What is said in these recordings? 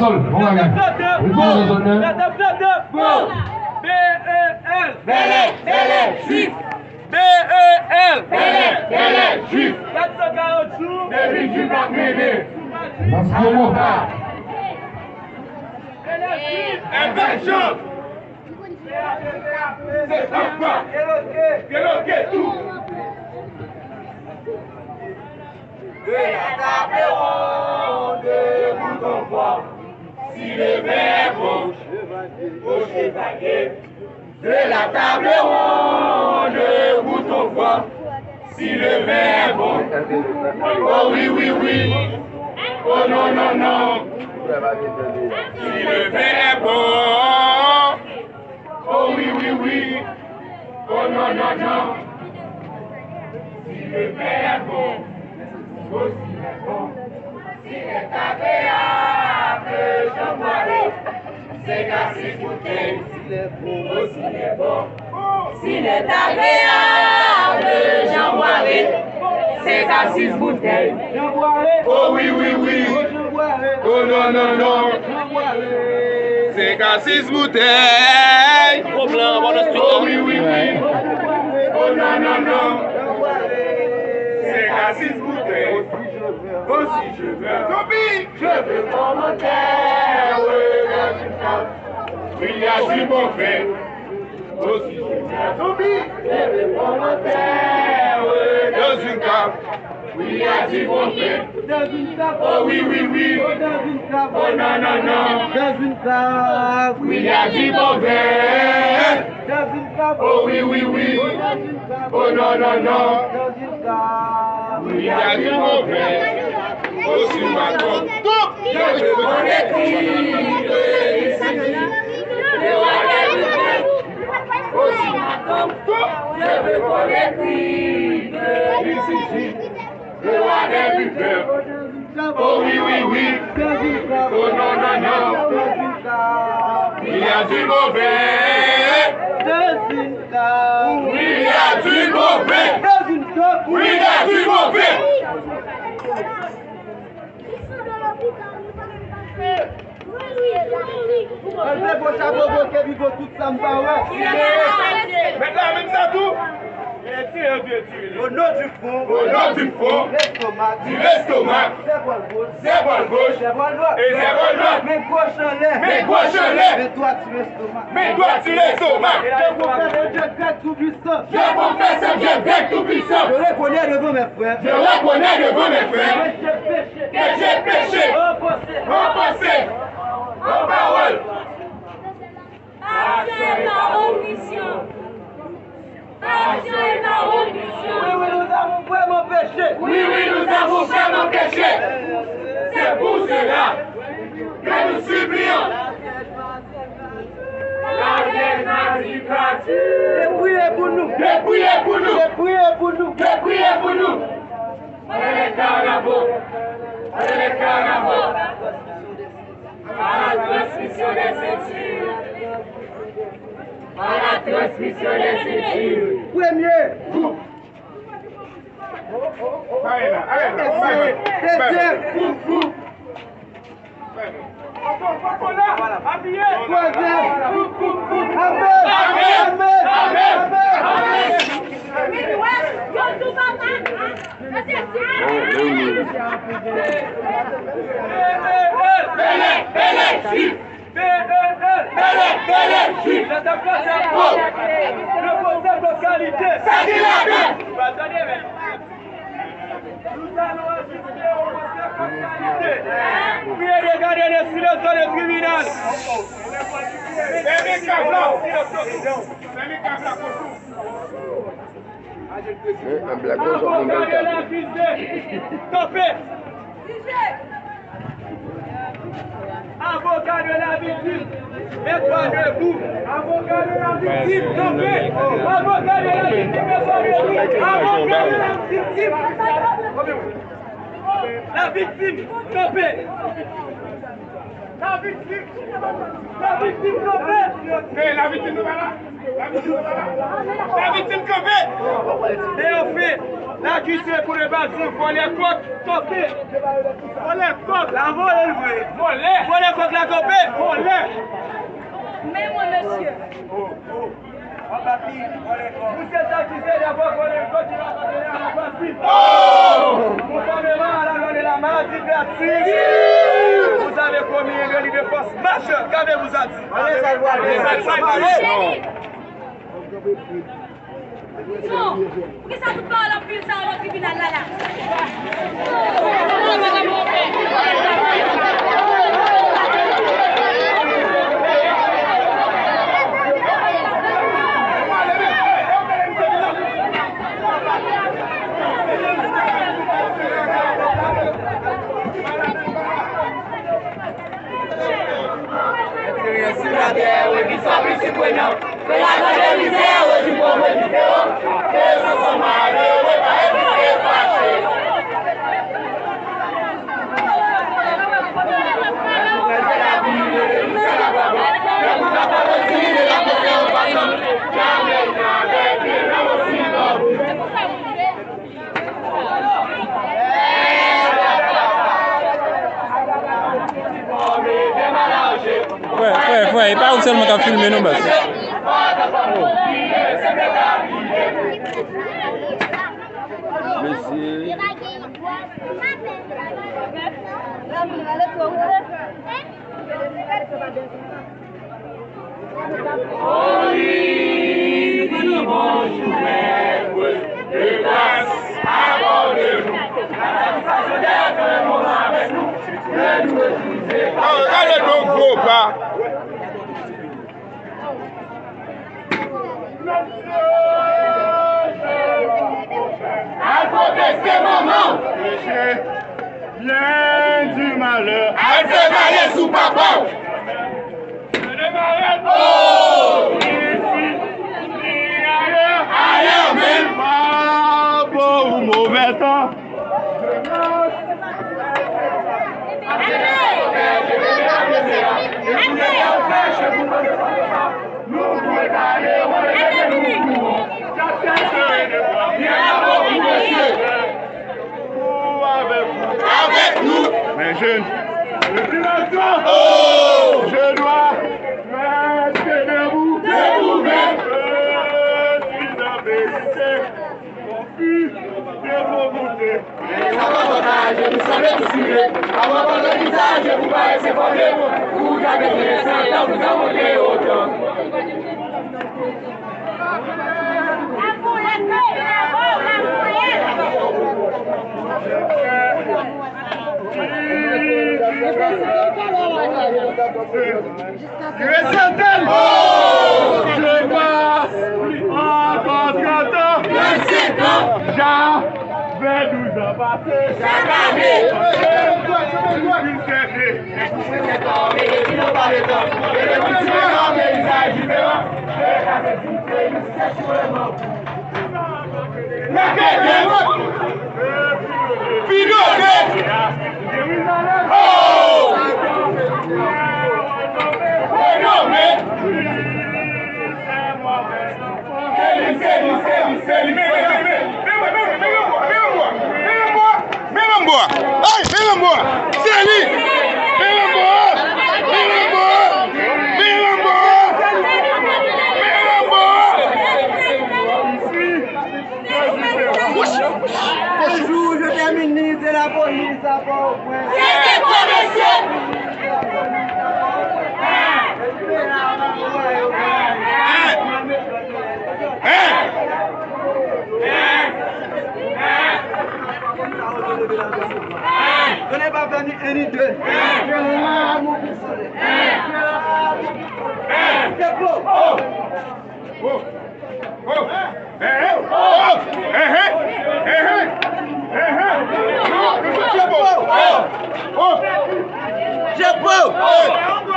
sol. On va gagner. Il faut le donner. B-E-L. Juif. B-E-L. Juif. 440 jours. Depuis du Black Médé. Invention. C'est pas. Éloqué tout. De la table ronde, vous on voit. Si le verre gauche, au chevalier. De la table ronde, vous on voit. Si le verre gauche. Oh oui, oui, oui. Oh non, non, non. Si le verre est bon. Oh oui, oui, oui. Oh non, non, non. Si le verre est bon. Aussi est bon. Si est agréable, j'en boirai. C'est cassé bouteille. S'il est bon, aussi est bon. S'il est agréable, j'en boirai. C'est cassé bouteille. Oh oui, oui, oui. Oh non, non, non. C'est cassé bouteille. Oh oui, oui, oui. Oh non, non, non. C'est cassé bouteille. Aussi je veux. Toby, je veux commentaire. Oui, il y a du bon fait. Aussi je veux. Toby, je veux commentaire. Dans une cave. Oui, il y a du bon fait. Oh oui, oui, oui. Oh non, non, non. Oui, il y a du bon fait. Oh oui, oui, oui. Oh non, non, non. Oui, il y a du mauvais. Oh, sur ma tombe. Je veux qu'on écrive ici. Le roi des buffets. Oh, sur ma tombe. Je veux qu'on écrive ici. Le roi des buffets. Oh oui, oui, oui. Oh non, non, non. Il y a du mauvais. Oui, il y a du mauvais. Oui, il y a du mauvais. Maintenant, même ça tout. Au nom du fond, l'estomac, zéro gauche, et zéro droite, mes gauche en l'air, mes doigts sur l'estomac, je confesse Dieu grec tout puissant, je reconnais devant mes frères, que j'ai péché, en pensée, en parole, action et par omission. Oui, nous avons vraiment péché. Oui, nous avons vraiment péché. C'est pour cela que nous supplions la magistrature. Priez pour nous. Priez pour nous. Allez les carnavaux. À la transmission des Écritures. Premier. Localité. Nous allons assister au procès localité. Priez de garder le silence dans le tribunal. Avocat de l'accusé. Stoppez. Avocat de la victime. Mets-toi debout. Avocat de la victime, stoppez. Avocat de la victime, mets-toi debout. Avocat de la victime. La victime, stoppez. La victime, stoppez. La victime, campée. Et on fait. La cuisine pour les bâtiments, pour les côtes, topées. Pour les côtes, la volée, pour les côtes, la copée, pour les. Mais mon monsieur. Vous êtes accusé d'avoir volé le code, il va pas donner à la bâtiment. Conformément à la loi de la maladie gratuite, vous avez commis un délit de force majeure. Qu'avez-vous à dire? Non, pourquoi ça vous parle en plus ça au tribunal là? Ouais, il parle seulement qu'à filmer nous, bas. Regardez donc gros pas. Bien du malheur. Elle fait malheur sous papa. Oh! Ailleurs même. Pas bon ou mauvais temps. Avec nous. Mes jeunes, depuis longtemps, je dois rester debout. Debout-même. Je suis en vérité, confus de vos beautés. Nous sommes tous avant votre visage, vous paraissez problème. Vous avez fait 100 ans, vous en montez autant. Tu es certaine? Je passe en 30 ans. Jean vais nous en passer. Chaque année. Une cachée. Je termine ministre de la police à Port-au-Prince. Je n'ai pas venu un ni deux. C'est beau. J'ai beau.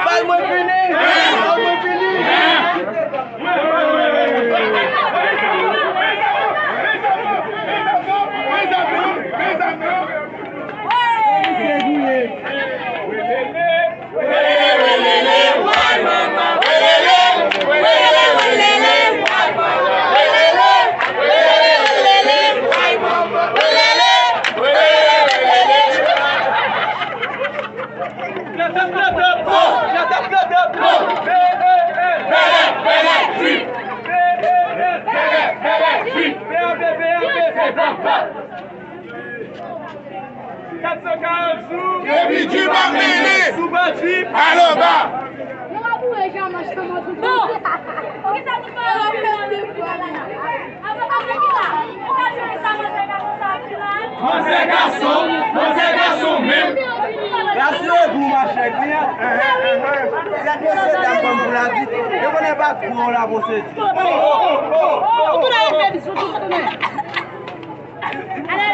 Pas moi fini. Pas moi fini. Mama. 440 jours. Depuis tu m'as mêlé. Sous bâti. Allons bas. Non! Porque tá no balão, Você é garçom mesmo. Rassurez-vous, ma chère cliente. Si a question d'un bon pour la vie, je connais pas trop la bosse.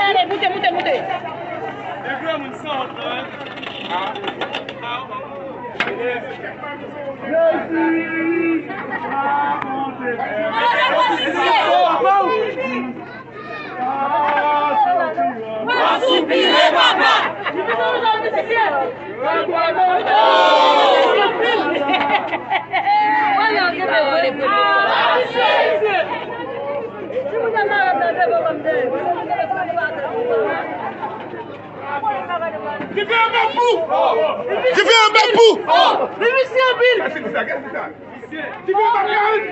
Allez, montez. Et puis, on sort. Tu fais un bapou. Tu fais un bapou. Qu'est-ce que c'est ça? Tu fais un bapou.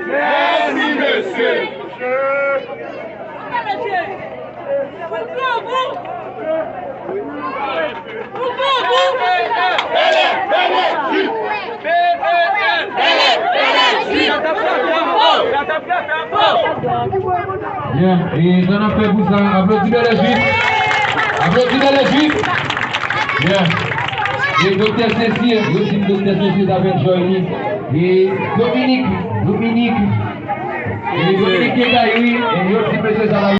Merci, monsieur. Bien, et j'en ai fait pour ça. Applaudissez les juifs. Applaudissez les juifs. Bien. Et docteur Cécile, aussi docteur Cécile avec Joël. Et Dominique. Et Dominique Kegaï, et aussi monsieur Salahou.